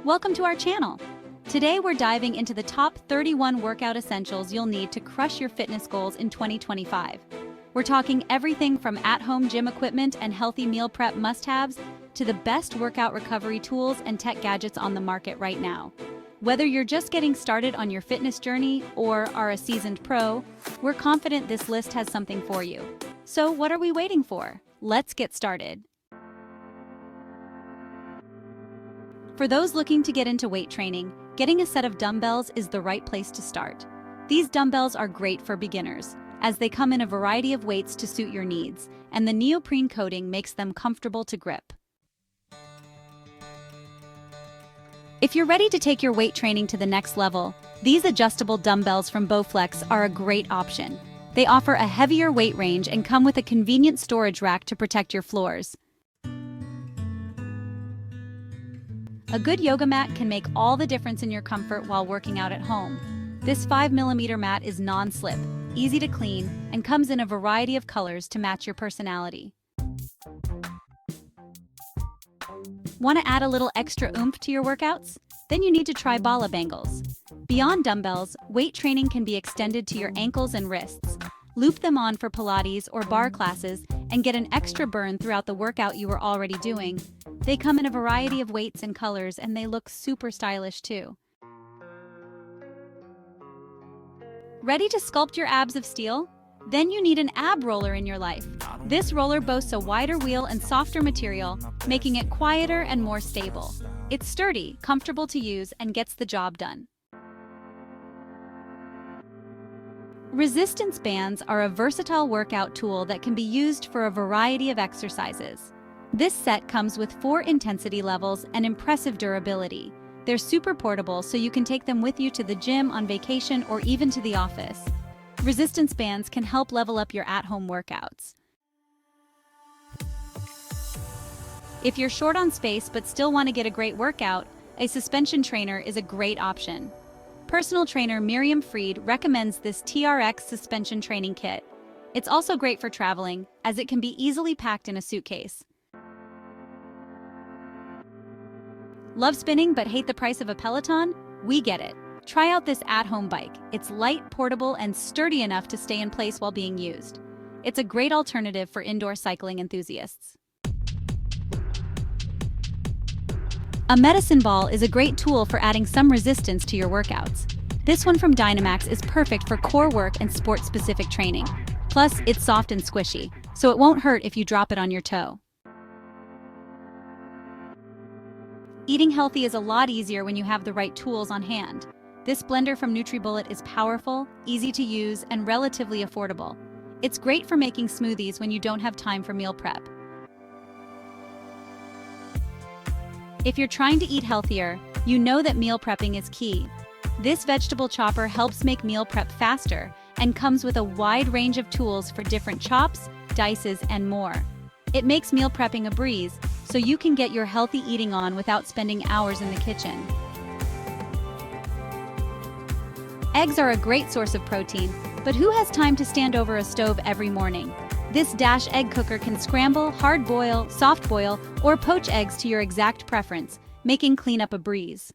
Welcome to our channel. Today we're diving into the top 31 workout essentials you'll need to crush your fitness goals in 2025. We're talking everything from at-home gym equipment and healthy meal prep must-haves to the best workout recovery tools and tech gadgets on the market right now. Whether you're just getting started on your fitness journey or are a seasoned pro, we're confident this list has something for you. So what are we waiting for? Let's get started. For those looking to get into weight training, getting a set of dumbbells is the right place to start. These dumbbells are great for beginners, as they come in a variety of weights to suit your needs, and the neoprene coating makes them comfortable to grip. If you're ready to take your weight training to the next level, these adjustable dumbbells from Bowflex are a great option. They offer a heavier weight range and come with a convenient storage rack to protect your floors. A good yoga mat can make all the difference in your comfort while working out at home. This 5mm mat is non-slip, easy to clean, and comes in a variety of colors to match your personality. Want to add a little extra oomph to your workouts? Then you need to try Bala Bangles. Beyond dumbbells, weight training can be extended to your ankles and wrists. Loop them on for Pilates or bar classes and get an extra burn throughout the workout you were already doing. They come in a variety of weights and colors, and they look super stylish too. Ready to sculpt your abs of steel? Then you need an ab roller in your life. This roller boasts a wider wheel and softer material, making it quieter and more stable. It's sturdy, comfortable to use, and gets the job done. Resistance bands are a versatile workout tool that can be used for a variety of exercises. This set comes with 4 intensity levels and impressive durability. They're super portable, so you can take them with you to the gym, on vacation, or even to the office. Resistance bands can help level up your at-home workouts. If you're short on space but still want to get a great workout, a suspension trainer is a great option. Personal trainer Miriam Freed recommends this TRX suspension training kit. It's also great for traveling, as it can be easily packed in a suitcase. Love spinning but hate the price of a Peloton? We get it. Try out this at-home bike. It's light, portable, and sturdy enough to stay in place while being used. It's a great alternative for indoor cycling enthusiasts. A medicine ball is a great tool for adding some resistance to your workouts. This one from Dynamax is perfect for core work and sport-specific training. Plus, it's soft and squishy, so it won't hurt if you drop it on your toe. Eating healthy is a lot easier when you have the right tools on hand. This blender from nutribullet is powerful, easy to use, and relatively affordable. It's great for making smoothies when you don't have time for meal prep. If you're trying to eat healthier, you know that meal prepping is key. This vegetable chopper helps make meal prep faster and comes with a wide range of tools for different chops, dices, and more. It makes meal prepping a breeze, so you can get your healthy eating on without spending hours in the kitchen. Eggs are a great source of protein, but who has time to stand over a stove every morning? This Dash egg cooker can scramble, hard boil, soft boil, or poach eggs to your exact preference, making cleanup a breeze.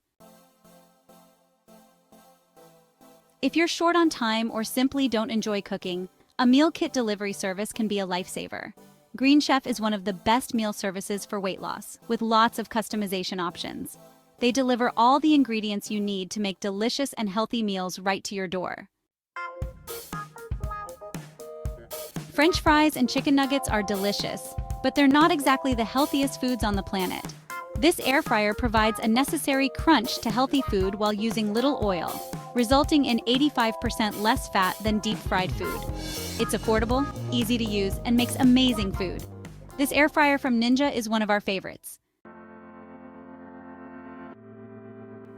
If you're short on time or simply don't enjoy cooking, a meal kit delivery service can be a lifesaver. Green Chef is one of the best meal services for weight loss, with lots of customization options. They deliver all the ingredients you need to make delicious and healthy meals right to your door. French fries and chicken nuggets are delicious, but they're not exactly the healthiest foods on the planet. This air fryer provides a necessary crunch to healthy food while using little oil, resulting in 85% less fat than deep-fried food. It's affordable, easy to use, and makes amazing food. This air fryer from Ninja is one of our favorites.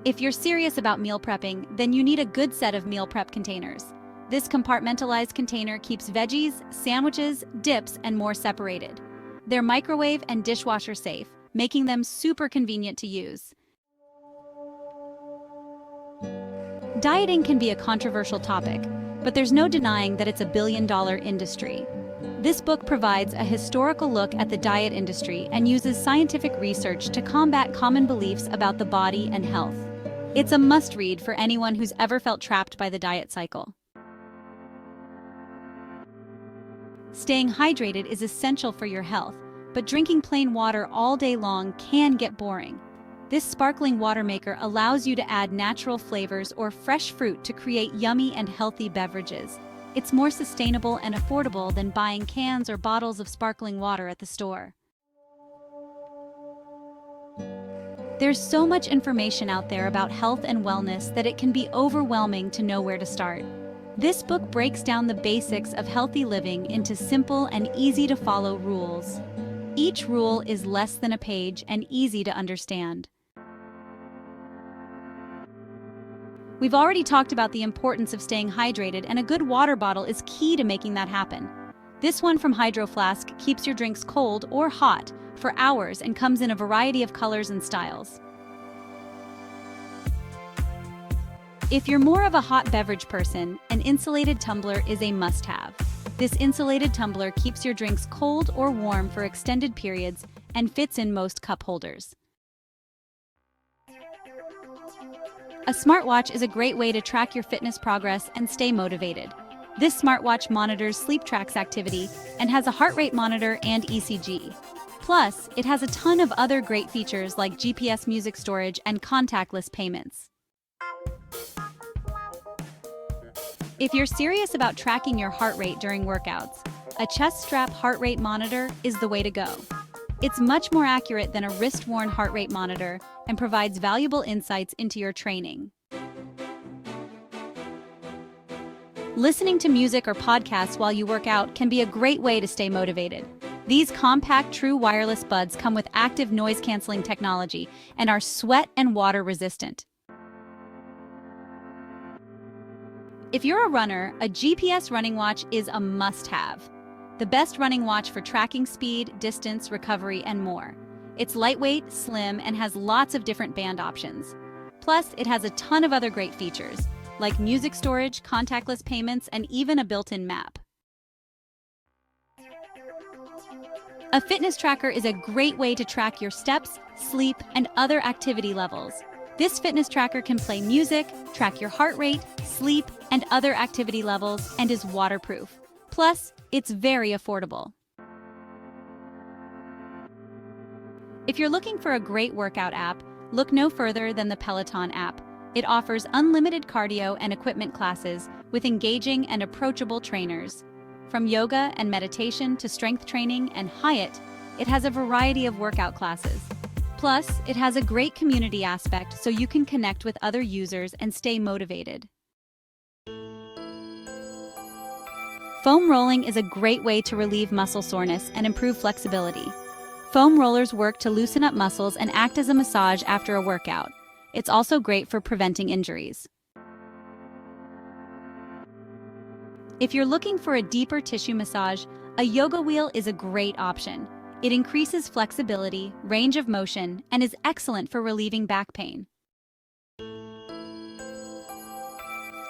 If you're serious about meal prepping, then you need a good set of meal prep containers. This compartmentalized container keeps veggies, sandwiches, dips, and more separated. They're microwave and dishwasher safe, making them super convenient to use. Dieting can be a controversial topic, but there's no denying that it's a billion-dollar industry. This book provides a historical look at the diet industry and uses scientific research to combat common beliefs about the body and health. It's a must-read for anyone who's ever felt trapped by the diet cycle. Staying hydrated is essential for your health, but drinking plain water all day long can get boring. This sparkling water maker allows you to add natural flavors or fresh fruit to create yummy and healthy beverages. It's more sustainable and affordable than buying cans or bottles of sparkling water at the store. There's so much information out there about health and wellness that it can be overwhelming to know where to start. This book breaks down the basics of healthy living into simple and easy-to-follow rules. Each rule is less than a page and easy to understand. We've already talked about the importance of staying hydrated, and a good water bottle is key to making that happen. This one from Hydro Flask keeps your drinks cold or hot for hours and comes in a variety of colors and styles. If you're more of a hot beverage person, an insulated tumbler is a must-have. This insulated tumbler keeps your drinks cold or warm for extended periods and fits in most cup holders. A smartwatch is a great way to track your fitness progress and stay motivated. This smartwatch monitors sleep tracks activity and has a heart rate monitor and ECG. Plus, it has a ton of other great features like GPS music storage and contactless payments. If you're serious about tracking your heart rate during workouts, a chest strap heart rate monitor is the way to go. It's much more accurate than a wrist-worn heart rate monitor and provides valuable insights into your training. Listening to music or podcasts while you work out can be a great way to stay motivated. These compact, true wireless buds come with active noise-canceling technology and are sweat and water resistant. If you're a runner, a GPS running watch is a must-have. The best running watch for tracking speed, distance, recovery, and more. It's lightweight, slim, and has lots of different band options. Plus, it has a ton of other great features, like music storage, contactless payments, and even a built-in map. A fitness tracker is a great way to track your steps, sleep, and other activity levels. This fitness tracker can play music, track your heart rate, sleep, and other activity levels, and is waterproof. Plus, it's very affordable. If you're looking for a great workout app, look no further than the Peloton app. It offers unlimited cardio and equipment classes with engaging and approachable trainers. From yoga and meditation to strength training and HIIT, it has a variety of workout classes. Plus, it has a great community aspect so you can connect with other users and stay motivated. Foam rolling is a great way to relieve muscle soreness and improve flexibility. Foam rollers work to loosen up muscles and act as a massage after a workout. It's also great for preventing injuries. If you're looking for a deeper tissue massage, a yoga wheel is a great option. It increases flexibility, range of motion, and is excellent for relieving back pain.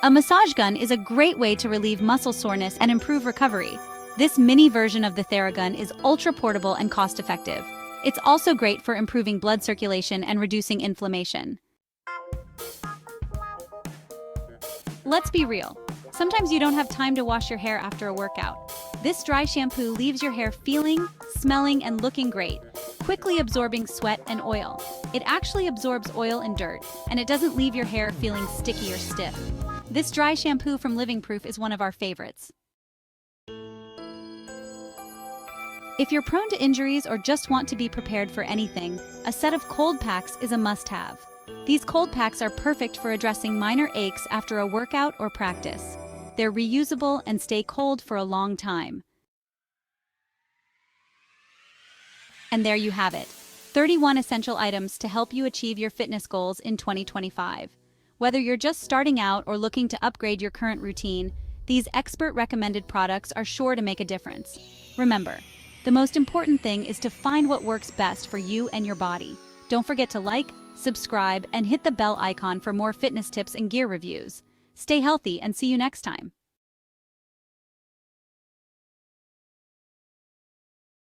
A massage gun is a great way to relieve muscle soreness and improve recovery. This mini version of the Theragun is ultra-portable and cost-effective. It's also great for improving blood circulation and reducing inflammation. Let's be real. Sometimes you don't have time to wash your hair after a workout. This dry shampoo leaves your hair feeling, smelling, and looking great, quickly absorbing sweat and oil. It actually absorbs oil and dirt, and it doesn't leave your hair feeling sticky or stiff. This dry shampoo from Living Proof is one of our favorites. If you're prone to injuries or just want to be prepared for anything, a set of cold packs is a must-have. These cold packs are perfect for addressing minor aches after a workout or practice. They're reusable and stay cold for a long time. And there you have it, 31 essential items to help you achieve your fitness goals in 2025. Whether you're just starting out or looking to upgrade your current routine, these expert-recommended products are sure to make a difference. Remember, the most important thing is to find what works best for you and your body. Don't forget to like, subscribe, and hit the bell icon for more fitness tips and gear reviews. Stay healthy and see you next time.